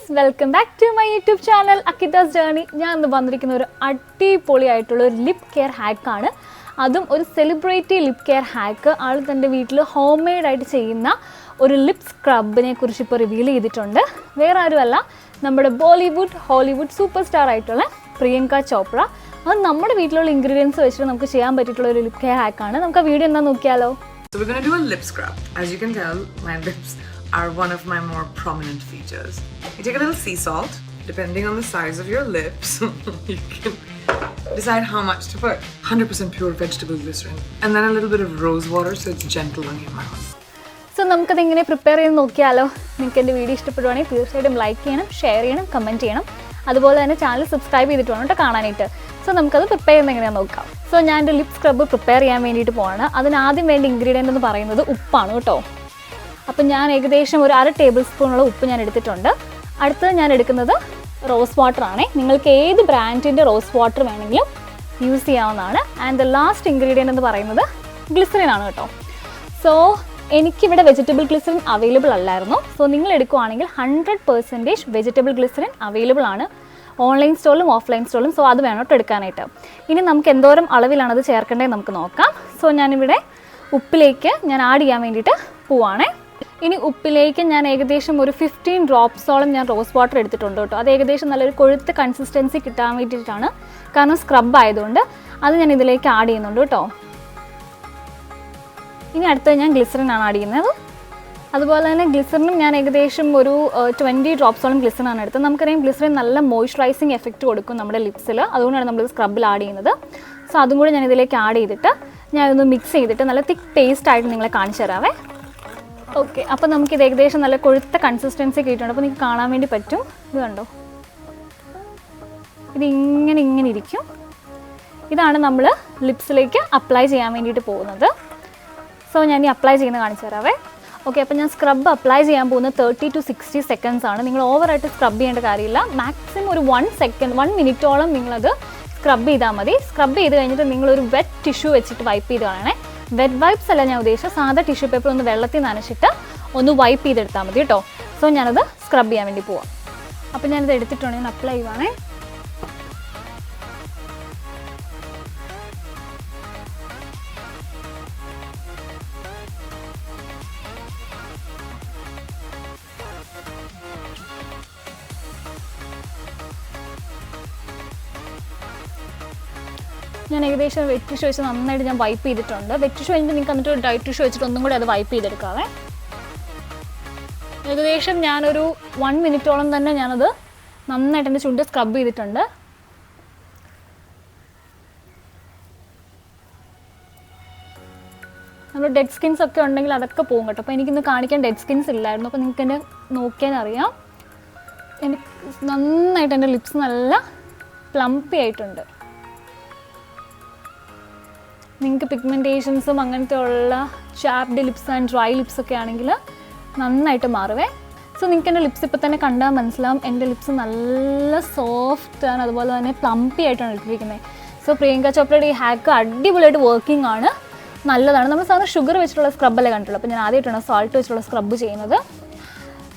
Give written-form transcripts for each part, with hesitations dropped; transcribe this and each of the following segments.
Guys, welcome back to my YouTube channel Akkitha's journey. ഞാൻ ഇന്ന് വന്നിരിക്കുന്ന ഒരു അടിപൊളിയായിട്ടുള്ള ഒരു ലിപ് കെയർ ഹാക്കാണ്. അതും ഒരു സെലിബ്രിറ്റി ലിപ് കെയർ ഹാക്ക്. ആൾ തൻ്റെ വീട്ടിൽ ഹോം മെയ്ഡായിട്ട് ചെയ്യുന്ന ഒരു ലിപ് സ്ക്രബിനെ കുറിച്ച് ഇപ്പോൾ റിവീൽ ചെയ്തിട്ടുണ്ട്. വേറെ ആരുമല്ല, നമ്മുടെ ബോളിവുഡ് ഹോളിവുഡ് സൂപ്പർ സ്റ്റാർ ആയിട്ടുള്ള പ്രിയങ്ക ചോപ്ര. അത് നമ്മുടെ വീട്ടിലുള്ള ഇൻഗ്രീഡിയൻസ് വെച്ചിട്ട് നമുക്ക് ചെയ്യാൻ പറ്റിയിട്ടുള്ള ഒരു ലിപ് കെയർ ഹാക്കാണ്. നമുക്ക് ആ വീഡിയോ എന്താ നോക്കിയാലോ. So we're going to do a lip scrub. As you can tell, my lips are one of my more prominent features. You take a little sea salt. Depending on the size of your lips, you can decide how much to put. 100% pure vegetable glycerin. And then a little bit of rose water so it's gentle on your mouth. So നമുക്കതെങ്ങനെ prepare ചെയ്ത് നോക്കിയാലോ. നിങ്ങൾക്ക് എൻ്റെ video ഇഷ്ടപ്പെടുവാണെങ്കിൽ തീർച്ചയായിട്ടും like ചെയ്യണം, share ചെയ്യണം, comment ചെയ്യണം. അതുപോലെ തന്നെ ചാനൽ സബ്സ്ക്രൈബ് ചെയ്തിട്ട് വേണം കേട്ടോ കാണാനായിട്ട്. സോ നമുക്കത് പ്രിപ്പയർ ചെയ്യുന്നത് എങ്ങനെയാണെന്ന് നോക്കാം. സോ ഞാൻ എൻ്റെ ലിപ് സ്ക്രബ് പ്രിപ്പയർ ചെയ്യാൻ വേണ്ടിയിട്ട് പോവാണ്. അതിനാദ്യം വേണ്ട ഇൻഗ്രീഡിയൻ്റ് എന്ന് പറയുന്നത് ഉപ്പാണ് കേട്ടോ. അപ്പം ഞാൻ ഏകദേശം ഒരു 1/2 ടേബിൾ സ്പൂണുള്ള ഉപ്പ് ഞാൻ എടുത്തിട്ടുണ്ട്. അടുത്തത് ഞാൻ എടുക്കുന്നത് റോസ് വാട്ടർ ആണ്. നിങ്ങൾക്ക് ഏത് ബ്രാൻഡിൻ്റെ റോസ് വാട്ടർ വേണമെങ്കിലും യൂസ് ചെയ്യാവുന്നതാണ്. ആൻഡ് ദ ലാസ്റ്റ് ഇൻഗ്രീഡിയൻ്റ് എന്ന് പറയുന്നത് ഗ്ലിസറിൻ ആണ് കേട്ടോ. സോ എനിക്കിവിടെ വെജിറ്റബിൾ ഗ്ലിസറിൻ അവൈലബിൾ അല്ലായിരുന്നു. സോ നിങ്ങൾ എടുക്കുവാണെങ്കിൽ 100% വെജിറ്റബിൾ ഗ്ലിസറിൻ അവൈലബിൾ ആണ് ഓൺലൈൻ സ്റ്റോറിലും ഓഫ്ലൈൻ സ്റ്റോറിലും. സോ അത് വേണം കേട്ടോ എടുക്കാനായിട്ട്. ഇനി നമുക്ക് എന്തോരം അളവിലാണത് ചേർക്കേണ്ടത് നമുക്ക് നോക്കാം. സോ ഞാനിവിടെ ഉപ്പിലേക്ക് ഞാൻ ആഡ് ചെയ്യാൻ വേണ്ടിയിട്ട് പോവാണേ. ഇനി ഉപ്പിലേക്ക് ഞാൻ ഏകദേശം ഒരു 15 ഡ്രോപ്സോളം ഞാൻ റോസ് വാട്ടർ എടുത്തിട്ടുണ്ട് കേട്ടോ. അത് ഏകദേശം നല്ലൊരു കൊഴുത്ത കൺസിസ്റ്റൻസി കിട്ടാൻ വേണ്ടിയിട്ടാണ്, കാരണം സ്ക്രബ് ആയതുകൊണ്ട്. അത് ഞാൻ ഇതിലേക്ക് ആഡ് ചെയ്യുന്നുണ്ട് കേട്ടോ. ഇനി അടുത്തത് ഞാൻ ഗ്ലിസറിനാണ് ആഡ് ചെയ്യുന്നത്. അതുപോലെ തന്നെ ഗ്ലിസറിനും ഞാൻ ഏകദേശം ഒരു 20 ഡ്രോപ്സോളം ഗ്ലിസറിനാണ് എടുത്തത്. നമുക്കറിയാം ഗ്ലിസറിൻ നല്ല മോയ്സ്ചറൈസിങ് എഫക്റ്റ് കൊടുക്കും നമ്മുടെ ലിപ്സിൽ. അതുകൊണ്ടാണ് നമ്മൾ സ്ക്രബിൽ ആഡ് ചെയ്യുന്നത്. സോ അതും കൂടി ഞാൻ ഇതിലേക്ക് ആഡ് ചെയ്തിട്ട് ഞാനൊന്ന് മിക്സ് ചെയ്തിട്ട് നല്ല തിക്ക് പേസ്റ്റ് ആയിട്ട് നിങ്ങളെ കാണിച്ചു തരാവേ. ഓക്കെ, അപ്പോൾ നമുക്കിത് ഏകദേശം നല്ല കൊഴുത്ത കൺസിസ്റ്റൻസി കിട്ടിയിട്ടുണ്ട്. അപ്പോൾ നിങ്ങൾക്ക് കാണാൻ വേണ്ടി പറ്റും. ഇത് കണ്ടോ, ഇത് ഇങ്ങനെ ഇരിക്കും. ഇതാണ് നമ്മൾ ലിപ്സിലേക്ക് അപ്ലൈ ചെയ്യാൻ വേണ്ടിയിട്ട് പോകുന്നത്. സോ ഞാൻ ഈ അപ്ലൈ ചെയ്യുന്നത് കാണിച്ചു തരാവേ. ഓക്കെ, അപ്പോൾ ഞാൻ സ്ക്രബ് അപ്ലൈ ചെയ്യാൻ പോകുന്നത് 30 to 60 seconds ആണ്. നിങ്ങൾ ഓവറായിട്ട് സ്ക്രബ് ചെയ്യേണ്ട കാര്യമില്ല. മാക്സിമം ഒരു 1 മിനിറ്റോളം നിങ്ങളത് സ്ക്രബ് ചെയ്താൽ മതി. സ്ക്രബ് ചെയ്ത് കഴിഞ്ഞിട്ട് നിങ്ങളൊരു വെറ്റ് ടിഷ്യൂ വെച്ചിട്ട് വൈപ്പ് ചെയ്ത് കളയണേ. വെറ്റ് വൈപ്സ് അല്ല ഞാൻ ഉദ്ദേശിച്ചത്, സാധാ ടിഷ്യൂ പേപ്പർ ഒന്ന് വെള്ളത്തിൽ നനച്ചിട്ട് ഒന്ന് വൈപ്പ് ചെയ്തെടുത്താൽ മതി കേട്ടോ. സോ ഞാനത് സ്ക്രബ് ചെയ്യാൻ വേണ്ടി പോവാം. അപ്പോൾ ഞാനത് എടുത്തിട്ടുണ്ട്, ഞാൻ അപ്ലൈ ചെയ്യുവാണേ. ഞാൻ ഏകദേശം വെറ്റ് ടിഷ്യൂ വെച്ച് നന്നായിട്ട് ഞാൻ വൈപ്പ് ചെയ്തിട്ടുണ്ട്. വെറ്റ് ടിഷ്യൂ കഴിഞ്ഞിട്ട് നിങ്ങൾക്ക് എന്നിട്ട് ഡ്രൈ ടിഷ്യൂ വെച്ചിട്ട് ഒന്നും കൂടി അത് വൈപ്പ് ചെയ്തെടുക്കാവേ. ഏകദേശം ഞാനൊരു 1 മിനിറ്റോളം തന്നെ ഞാനത് നന്നായിട്ട് എൻ്റെ ചുണ്ട് സ്ക്രബ് ചെയ്തിട്ടുണ്ട്. നമ്മൾ ഡെഡ് സ്കിൻസ് ഒക്കെ ഉണ്ടെങ്കിൽ അതൊക്കെ പോകും കേട്ടോ. അപ്പോൾ എനിക്കിന്ന് കാണിക്കാൻ ഡെഡ് സ്കിൻസ് ഇല്ലായിരുന്നു. അപ്പോൾ നിങ്ങൾക്ക് എന്നെ നോക്കിയാൽ അറിയാം, എനിക്ക് നന്നായിട്ട് എൻ്റെ ലിപ്സ് നല്ല പ്ലംപി ആയിട്ടുണ്ട്. നിങ്ങൾക്ക് പിഗ്മെൻറ്റേഷൻസും അങ്ങനത്തെ ഉള്ള chapped lips and dry lips ഒക്കെ ആണെങ്കിൽ നന്നായിട്ട് മാറുവേ. സോ നിങ്ങൾക്ക് എൻ്റെ ലിപ്സ് ഇപ്പോൾ തന്നെ കണ്ടാൽ മനസ്സിലാവും, എൻ്റെ ലിപ്സ് നല്ല സോഫ്റ്റ് ആണ്, അതുപോലെ തന്നെ പ്ലംപി ആയിട്ടാണ് ഇട്ടിരിക്കുന്നത്. സോ പ്രിയങ്ക ചോപ്രയുടെ ഈ ഹാക്ക് അടിപൊളിയായിട്ട് വർക്കിംഗ് ആണ്, നല്ലതാണ്. നമ്മൾ സാധാരണ ഷുഗർ വെച്ചിട്ടുള്ള സ്ക്രബല്ലേ കണ്ടുള്ളൂ. അപ്പോൾ ഞാൻ ആദ്യമായിട്ടാണ് സാൾട്ട് വെച്ചിട്ടുള്ള സ്ക്രബ് ചെയ്യുന്നത്.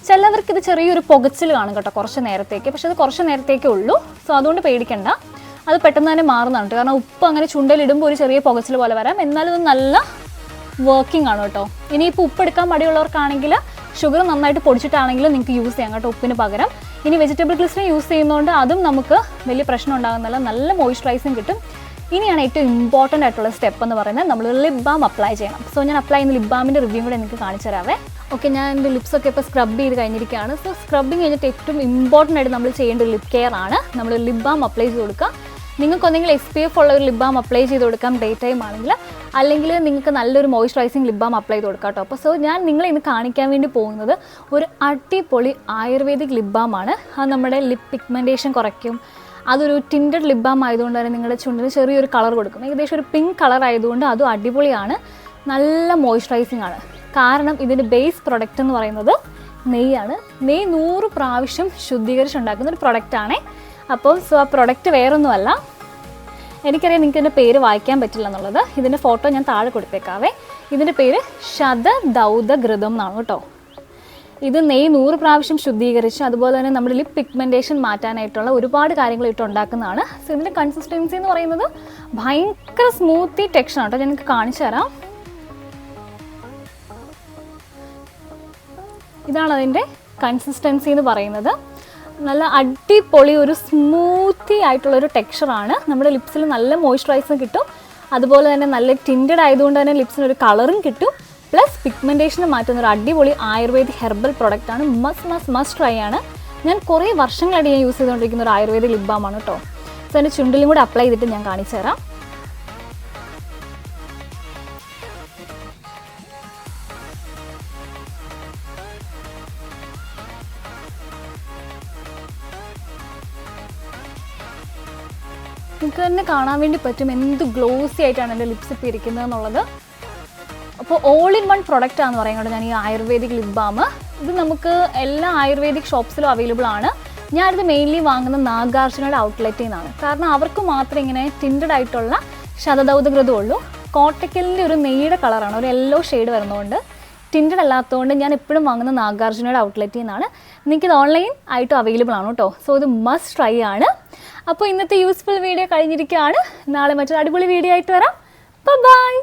ചിലവർക്ക് ഇത് ചെറിയൊരു പുകച്ചിൽ കാണും കേട്ടോ കുറച്ച് നേരത്തേക്ക്, പക്ഷേ അത് കുറച്ച് നേരത്തേക്കേ ഉള്ളൂ. സോ അതുകൊണ്ട് പേടിക്കണ്ട, അത് പെട്ടെന്ന് തന്നെ മാറുന്നതാണ്. കാരണം ഉപ്പ് അങ്ങനെ ചുണ്ടലിടുമ്പോൾ ഒരു ചെറിയ പുകച്ചിൽ പോലെ വരാം, എന്നാലും ഇത് നല്ല വർക്കിംഗ് ആണ് കേട്ടോ. ഇനിയിപ്പോൾ ഉപ്പ് എടുക്കാൻ മടിയുള്ളവർക്കാണെങ്കിൽ ഷുഗർ നന്നായിട്ട് പൊടിച്ചിട്ടാണെങ്കിലും നിങ്ങൾക്ക് യൂസ് ചെയ്യാം കേട്ടോ ഉപ്പിന് പകരം. ഇനി വെജിറ്റബിൾ ഗ്ലിസറിൻ യൂസ് ചെയ്യുന്നതുകൊണ്ട് അതും നമുക്ക് വലിയ പ്രശ്നം ഉണ്ടാകുന്നില്ല, നല്ല മോയ്സ്ചറൈസിങ് കിട്ടും. ഇനിയാണ് ഏറ്റവും ഇമ്പോർട്ടൻ്റ് ആയിട്ടുള്ള സ്റ്റെപ്പ് എന്ന് പറയുന്നത്, നമ്മൾ ലിപ് ബാം അപ്ലൈ ചെയ്യണം. സോ ഞാൻ അപ്ലൈ ചെയ്യുന്ന ലിപ് ബാമിൻ്റെ റിവ്യൂ കൂടെ എനിക്ക് കാണിച്ചു തരാവേ. ഓക്കെ, ഞാൻ എൻ്റെ ലിപ്സൊക്കെ ഇപ്പോൾ സ്ക്രബ് ചെയ്ത് കഴിഞ്ഞിരിക്കുകയാണ്. സോ സ്ക്രബിങ് കഴിഞ്ഞിട്ട് ഏറ്റവും ഇമ്പോർട്ടൻ്റ് ആയിട്ട് നമ്മൾ ചെയ്യേണ്ട ലിപ് കെയർ ആണ്. നമ്മൾ ലിപ് ബാം അപ്ലൈ ചെയ്ത് കൊടുക്കുക. നിങ്ങൾക്കൊന്നെങ്കിൽ SPF ഉള്ള ഒരു ലിപ് ബാം അപ്ലൈ ചെയ്ത് കൊടുക്കാം ഡേ ടൈം ആണെങ്കിൽ, അല്ലെങ്കിൽ നിങ്ങൾക്ക് നല്ലൊരു മോയ്സ്ചറൈസിങ് ലിപ് ബാം അപ്ലൈ ചെയ്ത് കൊടുക്കാം കേട്ടോ. അപ്പോൾ സോ ഞാൻ നിങ്ങളെ ഇന്ന് കാണിക്കാൻ വേണ്ടി പോകുന്നത് ഒരു അടിപൊളി ആയുർവേദിക് ലിപ് ബാം ആണ്. അത് നമ്മുടെ ലിപ് പിഗ്മെൻറ്റേഷൻ കുറയ്ക്കും. അതൊരു ടിൻറ്റഡ് ലിപ് ബാം ആയതുകൊണ്ട് തന്നെ നിങ്ങളുടെ ചുണ്ടിന് ചെറിയൊരു കളർ കൊടുക്കും. ഏകദേശം ഒരു പിങ്ക് കളർ ആയതുകൊണ്ട് അതും അടിപൊളിയാണ്, നല്ല മോയ്സ്ചറൈസിങ് ആണ്. കാരണം ഇതിൻ്റെ ബേസ് പ്രൊഡക്റ്റ് എന്ന് പറയുന്നത് നെയ്യാണ്. നെയ്യ് 100 പ്രാവശ്യം ശുദ്ധീകരിച്ചുണ്ടാക്കുന്ന ഒരു പ്രൊഡക്റ്റാണേ. അപ്പോൾ സോ ആ പ്രൊഡക്റ്റ് വേറൊന്നുമല്ല, എനിക്കറിയാം നിങ്ങൾക്ക് ഇതിൻ്റെ പേര് വായിക്കാൻ പറ്റില്ല എന്നുള്ളത്. ഇതിൻ്റെ ഫോട്ടോ ഞാൻ താഴെ കൊടുത്തേക്കാവേ. ഇതിൻ്റെ പേര് ശതദൗത ഘൃതം എന്നാണ് കേട്ടോ. ഇത് നെയ്യ് 100 പ്രാവശ്യം ശുദ്ധീകരിച്ച് അതുപോലെ തന്നെ നമ്മുടെ ലിപ് പിഗ്മെൻറ്റേഷൻ മാറ്റാനായിട്ടുള്ള ഒരുപാട് കാര്യങ്ങൾ ഇട്ട് ഉണ്ടാക്കുന്നതാണ്. സോ ഇതിൻ്റെ കൺസിസ്റ്റൻസി എന്ന് പറയുന്നത് ഭയങ്കര സ്മൂത്തി ടെക്സ്ചറാണ് കേട്ടോ. ഞാൻ നിങ്ങൾക്ക് കാണിച്ചു തരാം. ഇതാണ് അതിൻ്റെ കൺസിസ്റ്റൻസി എന്ന് പറയുന്നത്. നല്ല അടിപൊളി ഒരു സ്മൂത്തി ആയിട്ടുള്ളൊരു ടെക്സ്ചറാണ്. നമ്മുടെ ലിപ്സിൽ നല്ല മോയ്സ്ചറൈസും കിട്ടും, അതുപോലെ തന്നെ നല്ല ടിൻറ്റഡ് ആയതുകൊണ്ട് തന്നെ ലിപ്സിനൊരു കളറും കിട്ടും, പ്ലസ് പിഗ്മെൻറ്റേഷന് മാറ്റുന്ന ഒരു അടിപൊളി ആയുർവേദിക് ഹെർബൽ പ്രൊഡക്റ്റാണ്. മസ്റ്റ് ട്രൈ ആണ്. ഞാൻ കുറേ വർഷങ്ങളായിട്ട് ഞാൻ യൂസ് ചെയ്തുകൊണ്ടിരിക്കുന്ന ഒരു ആയുർവേദിക് ലിപ് ബാമാണ് കേട്ടോ. സോ എൻ്റെ ചുണ്ടിലും കൂടെ അപ്ലൈ ചെയ്തിട്ട് ഞാൻ കാണിച്ചു തരാം. നിങ്ങൾക്ക് തന്നെ കാണാൻ വേണ്ടി പറ്റും എന്ത് ഗ്ലോസി ആയിട്ടാണ് എൻ്റെ ലിപ്സ് ഇപ്പോൾ ഇരിക്കുന്നത് എന്നുള്ളത്. അപ്പോൾ ഓൾ ഇൻ വൺ പ്രൊഡക്റ്റാണെന്ന് പറയുന്നത് ഞാൻ ഈ ആയുർവേദിക് ലിപ് ബാം. ഇത് നമുക്ക് എല്ലാ ആയുർവേദിക് ഷോപ്സിലും അവൈലബിൾ ആണ്. ഞാനിത് മെയിൻലി വാങ്ങുന്ന നാഗാർജുനയുടെ ഔട്ട്ലെറ്റിൽ നിന്നാണ്. കാരണം അവർക്ക് മാത്രമേ ഇങ്ങനെ ടിൻറ്റഡ് ആയിട്ടുള്ള ശതദൗതകൃതമുള്ളൂ. കോട്ടക്കലിൻ്റെ ഒരു നെയ്യുടെ കളറാണ്, ഒരു യെല്ലോ ഷെയ്ഡ് വരുന്നതുകൊണ്ട് ടിൻറ്റഡ് അല്ലാത്തതുകൊണ്ട് ഞാൻ എപ്പോഴും വാങ്ങുന്ന നാഗാർജുനയുടെ ഔട്ട്ലെറ്റിൽ നിന്നാണ്. നിങ്ങൾക്കിത് ഓൺലൈൻ ആയിട്ടും അവൈലബിൾ ആണ് കേട്ടോ. സോ ഇത് മസ്റ്റ് ട്രൈ ആണ്. അപ്പോൾ ഇന്നത്തെ യൂസ്ഫുൾ വീഡിയോ കഴിഞ്ഞിരിക്കുകയാണ്. നാളെ മറ്റൊരു അടിപൊളി വീഡിയോ ആയിട്ട് വരാം. ബൈ.